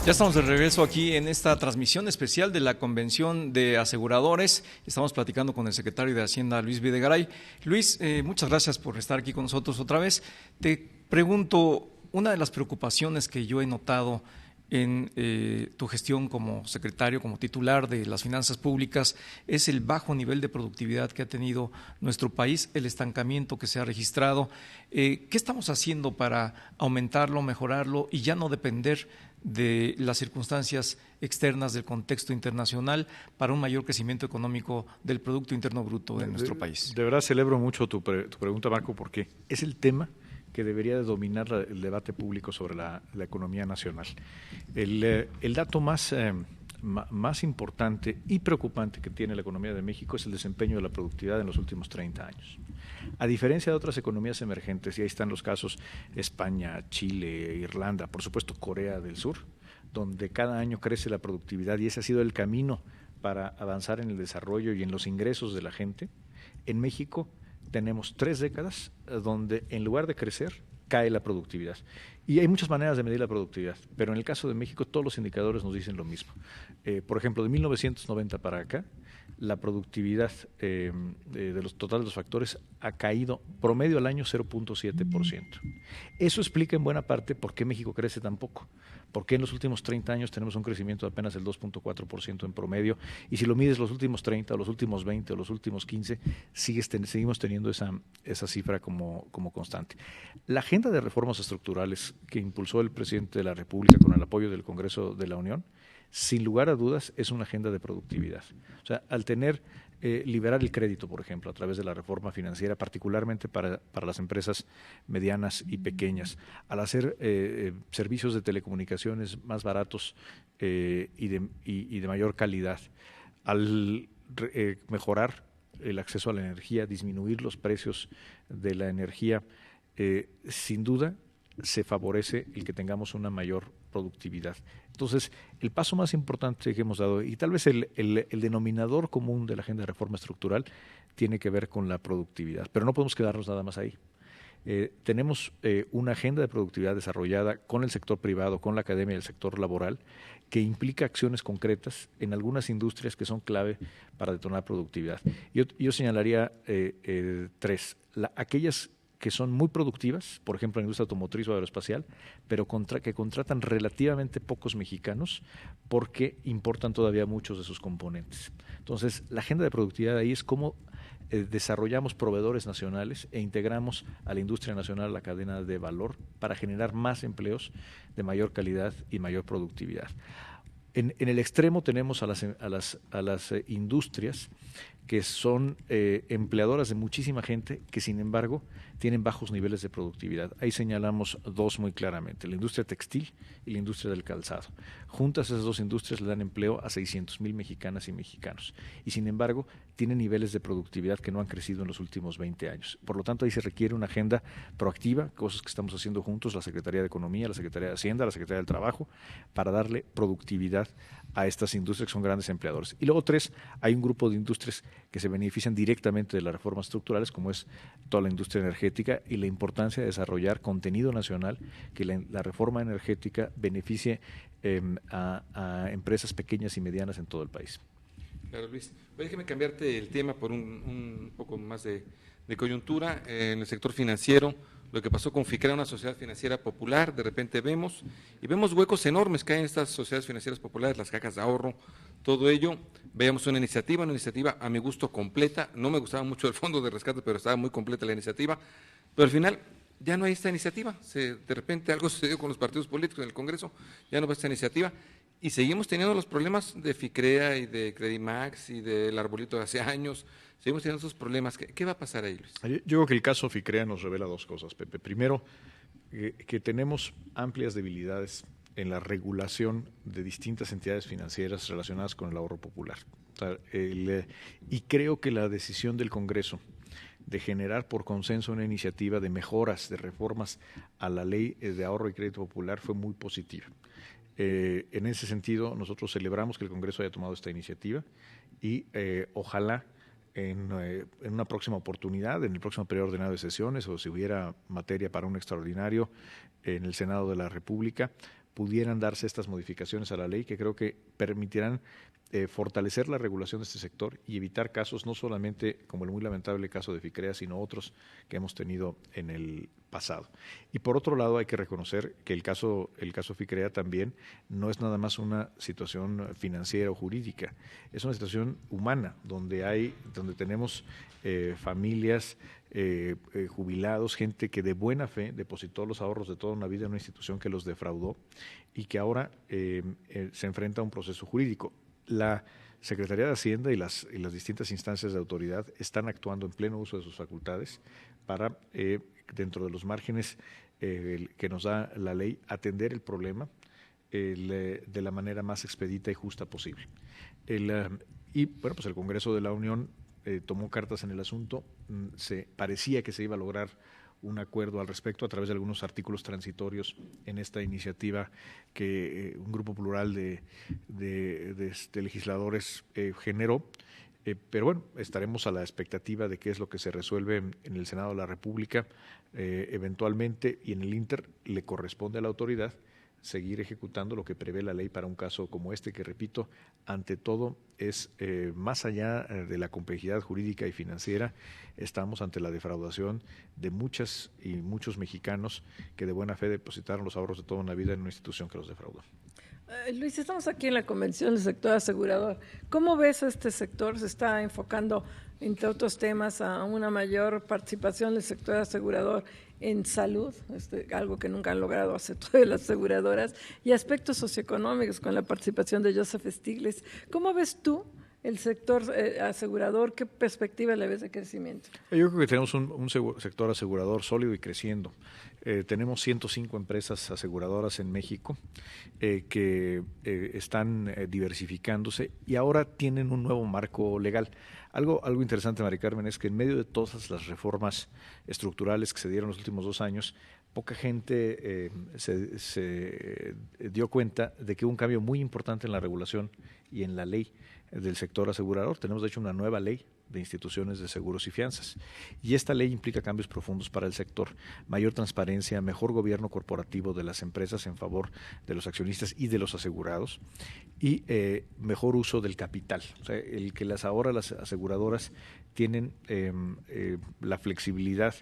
Ya estamos de regreso aquí en esta transmisión especial de la Convención de Aseguradores. Estamos platicando con el secretario de Hacienda, Luis Videgaray. Luis, muchas gracias por estar aquí con nosotros otra vez. Te pregunto, una de las preocupaciones que yo he notado en tu gestión como secretario, como titular de las finanzas públicas, es el bajo nivel de productividad que ha tenido nuestro país, el estancamiento que se ha registrado. ¿Qué estamos haciendo para aumentarlo, mejorarlo y ya no depender de las circunstancias externas del contexto internacional para un mayor crecimiento económico del Producto Interno Bruto de nuestro país? De verdad celebro mucho tu pregunta, Marco, porque es el tema que debería de dominar el debate público sobre la economía nacional. El dato más importante y preocupante que tiene la economía de México es el desempeño de la productividad en los últimos 30 años. A diferencia de otras economías emergentes, y ahí están los casos España, Chile, Irlanda, por supuesto Corea del Sur, donde cada año crece la productividad y ese ha sido el camino para avanzar en el desarrollo y en los ingresos de la gente. En México tenemos 3 décadas donde en lugar de crecer, cae la productividad. Y hay muchas maneras de medir la productividad, pero en el caso de México todos los indicadores nos dicen lo mismo. Por ejemplo, de 1990 para acá, la productividad de los totales de los factores ha caído promedio al año 0.7%. Eso explica en buena parte por qué México crece tan poco, por qué en los últimos 30 años tenemos un crecimiento de apenas el 2.4% en promedio, y si lo mides los últimos 30 o los últimos 20 o los últimos 15, seguimos teniendo esa cifra como constante. La agenda de reformas estructurales que impulsó el presidente de la República con el apoyo del Congreso de la Unión, sin lugar a dudas, es una agenda de productividad. O sea, al liberar el crédito, por ejemplo, a través de la reforma financiera, particularmente para las empresas medianas y pequeñas, al hacer servicios de telecomunicaciones más baratos y de mayor calidad, al mejorar el acceso a la energía, disminuir los precios de la energía, sin duda se favorece el que tengamos una mayor productividad. Entonces, el paso más importante que hemos dado, y tal vez el denominador común de la agenda de reforma estructural, tiene que ver con la productividad, pero no podemos quedarnos nada más ahí. Tenemos una agenda de productividad desarrollada con el sector privado, con la academia y el sector laboral, que implica acciones concretas en algunas industrias que son clave para detonar productividad. Yo señalaría 3. Aquellas que son muy productivas, por ejemplo en la industria automotriz o aeroespacial, pero que contratan relativamente pocos mexicanos porque importan todavía muchos de sus componentes. Entonces, la agenda de productividad ahí es cómo desarrollamos proveedores nacionales e integramos a la industria nacional a la cadena de valor para generar más empleos de mayor calidad y mayor productividad. En el extremo tenemos a las industrias que son empleadoras de muchísima gente que, sin embargo, tienen bajos niveles de productividad. Ahí señalamos 2 muy claramente, la industria textil y la industria del calzado. Juntas esas 2 industrias le dan empleo a 600,000 mexicanas y mexicanos y, sin embargo, tienen niveles de productividad que no han crecido en los últimos 20 años. Por lo tanto, ahí se requiere una agenda proactiva, cosas que estamos haciendo juntos, la Secretaría de Economía, la Secretaría de Hacienda, la Secretaría del Trabajo, para darle productividad a estas industrias que son grandes empleadores. Y luego 3, hay un grupo de industrias que se benefician directamente de las reformas estructurales, como es toda la industria energética y la importancia de desarrollar contenido nacional, que la reforma energética beneficie a empresas pequeñas y medianas en todo el país. Claro, Luis. Déjeme cambiarte el tema por un poco más de coyuntura. En el sector financiero, lo que pasó con FICREA, una sociedad financiera popular, de repente vemos huecos enormes que hay en estas sociedades financieras populares, las cajas de ahorro, todo ello. Veíamos una iniciativa a mi gusto completa, no me gustaba mucho el fondo de rescate, pero estaba muy completa la iniciativa, pero al final ya no hay esta iniciativa, de repente algo sucedió con los partidos políticos en el Congreso, ya no va esta iniciativa, y seguimos teniendo los problemas de FICREA y de Credimax y del arbolito de hace años. Seguimos teniendo esos problemas. ¿Qué va a pasar ahí, Luis? Yo creo que el caso FICREA nos revela 2 cosas, Pepe. Primero, que tenemos amplias debilidades en la regulación de distintas entidades financieras relacionadas con el ahorro popular. O sea, y creo que la decisión del Congreso de generar por consenso una iniciativa de mejoras, de reformas a la ley de ahorro y crédito popular fue muy positiva. En ese sentido, nosotros celebramos que el Congreso haya tomado esta iniciativa y ojalá en una próxima oportunidad, en el próximo periodo ordenado de sesiones, o si hubiera materia para un extraordinario en el Senado de la República, pudieran darse estas modificaciones a la ley que creo que permitirán fortalecer la regulación de este sector y evitar casos no solamente como el muy lamentable caso de Ficrea, sino otros que hemos tenido en el pasado. Y por otro lado hay que reconocer que el caso Ficrea también no es nada más una situación financiera o jurídica, es una situación humana donde tenemos familias, jubilados, gente que de buena fe depositó los ahorros de toda una vida en una institución que los defraudó y que ahora se enfrenta a un proceso jurídico. La Secretaría de Hacienda y las distintas instancias de autoridad están actuando en pleno uso de sus facultades para, dentro de los márgenes que nos da la ley, atender el problema de la manera más expedita y justa posible. Y bueno, pues el Congreso de la Unión tomó cartas en el asunto, parecía que se iba a lograr un acuerdo al respecto a través de algunos artículos transitorios en esta iniciativa que un grupo plural de legisladores generó. Pero bueno, estaremos a la expectativa de qué es lo que se resuelve en el Senado de la República eventualmente, y en el Inter le corresponde a la autoridad seguir ejecutando lo que prevé la ley para un caso como este, que repito, ante todo es más allá de la complejidad jurídica y financiera, estamos ante la defraudación de muchas y muchos mexicanos que de buena fe depositaron los ahorros de toda una vida en una institución que los defraudó. Luis, estamos aquí en la Convención del Sector Asegurador. ¿Cómo ves este sector? Se está enfocando, entre otros temas, a una mayor participación del sector asegurador en salud, algo que nunca han logrado hacer todas las aseguradoras, y aspectos socioeconómicos con la participación de Joseph Stiglitz. ¿Cómo ves tú el sector asegurador? ¿Qué perspectiva le ves de crecimiento? Yo creo que tenemos un sector asegurador sólido y creciendo. Tenemos 105 empresas aseguradoras en México que están diversificándose y ahora tienen un nuevo marco legal. Algo interesante, Mari Carmen, es que en medio de todas las reformas estructurales que se dieron los últimos 2 años, poca gente se dio cuenta de que hubo un cambio muy importante en la regulación y en la ley del sector asegurador. Tenemos, de hecho, una nueva ley de instituciones de seguros y fianzas. Y esta ley implica cambios profundos para el sector, mayor transparencia, mejor gobierno corporativo de las empresas en favor de los accionistas y de los asegurados, y mejor uso del capital. O sea, el que las aseguradoras tienen la flexibilidad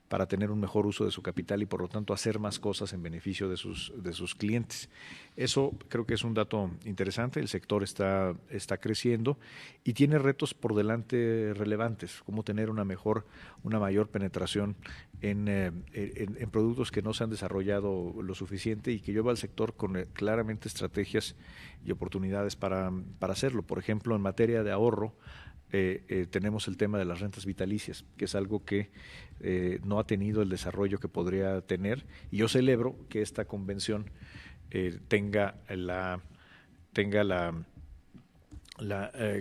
para tener un mejor uso de su capital y por lo tanto hacer más cosas en beneficio de sus clientes. Eso creo que es un dato interesante. El sector está creciendo y tiene retos por delante relevantes, como tener una mayor penetración en productos que no se han desarrollado lo suficiente y que lleva al sector con claramente estrategias y oportunidades para hacerlo. Por ejemplo, en materia de ahorro, tenemos el tema de las rentas vitalicias, que es algo que no ha tenido el desarrollo que podría tener, y yo celebro que esta convención tenga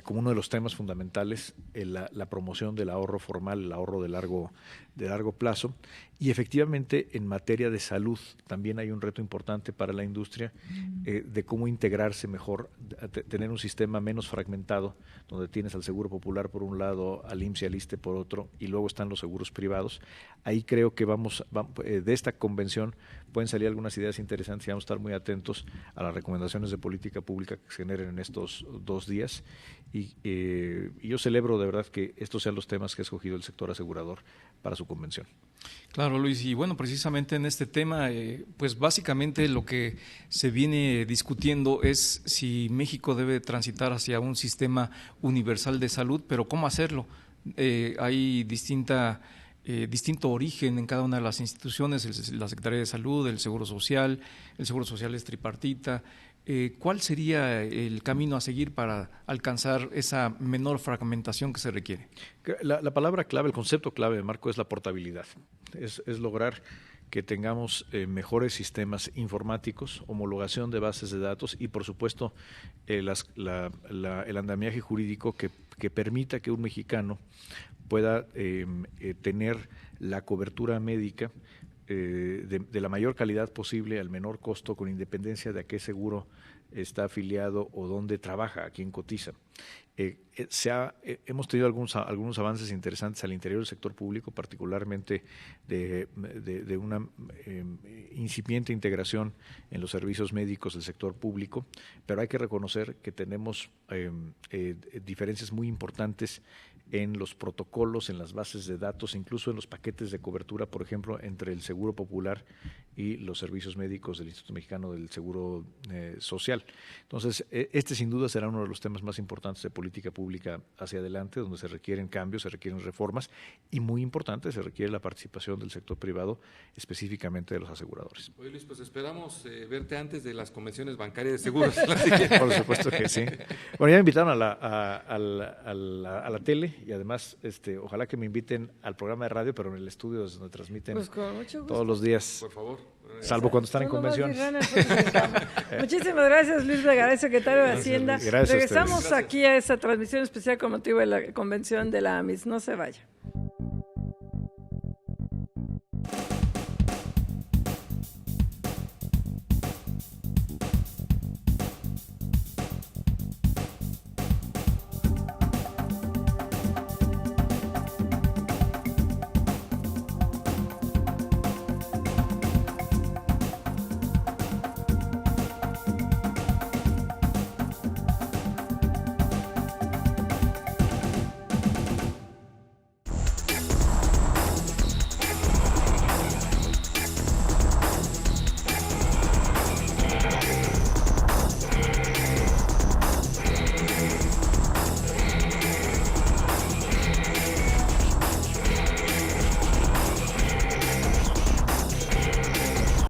como uno de los temas fundamentales la promoción del ahorro formal, el ahorro de largo plazo. Y efectivamente, en materia de salud también hay un reto importante para la industria de cómo integrarse mejor, tener un sistema menos fragmentado, donde tienes al Seguro Popular por un lado, al IMSS y al ISSSTE por otro, y luego están los seguros privados. Ahí creo que de esta convención pueden salir algunas ideas interesantes y vamos a estar muy atentos a las recomendaciones de política pública que se generen en estos 2 días. Y yo celebro de verdad que estos sean los temas que ha escogido el sector asegurador para su convención. Claro, Luis, y bueno, precisamente en este tema, pues básicamente lo que se viene discutiendo es si México debe transitar hacia un sistema universal de salud, pero ¿cómo hacerlo? Hay distinto origen en cada una de las instituciones, la Secretaría de Salud, el Seguro Social es tripartita. ¿Cuál sería el camino a seguir para alcanzar esa menor fragmentación que se requiere? La palabra clave, el concepto clave, Marco, es la portabilidad. Es lograr que tengamos mejores sistemas informáticos, homologación de bases de datos y, por supuesto, el andamiaje jurídico que permita que un mexicano pueda tener la cobertura médica de la mayor calidad posible al menor costo, con independencia de a qué seguro está afiliado o dónde trabaja, a quién cotiza. hemos tenido algunos avances interesantes al interior del sector público, particularmente de una incipiente integración en los servicios médicos del sector público, pero hay que reconocer que tenemos diferencias muy importantes en los protocolos, en las bases de datos, incluso en los paquetes de cobertura, por ejemplo, entre el Seguro Popular y los servicios médicos del Instituto Mexicano del Seguro Social. Entonces, este sin duda será uno de los temas más importantes de política pública hacia adelante, donde se requieren cambios, se requieren reformas y, muy importante, se requiere la participación del sector privado, específicamente de los aseguradores. Oye, Luis, pues esperamos verte antes de las convenciones bancarias de seguros. Por supuesto que sí. Bueno, ya me invitaron a la tele y además ojalá que me inviten al programa de radio, pero en el estudio donde transmiten Pues con mucho gusto. todos los días. Por favor. Salvo cuando están en convenciones. Muchísimas gracias, Luis Videgaray, secretario de Hacienda. Gracias. Regresamos aquí a esa transmisión especial con motivo de la convención de la AMIS. No se vaya.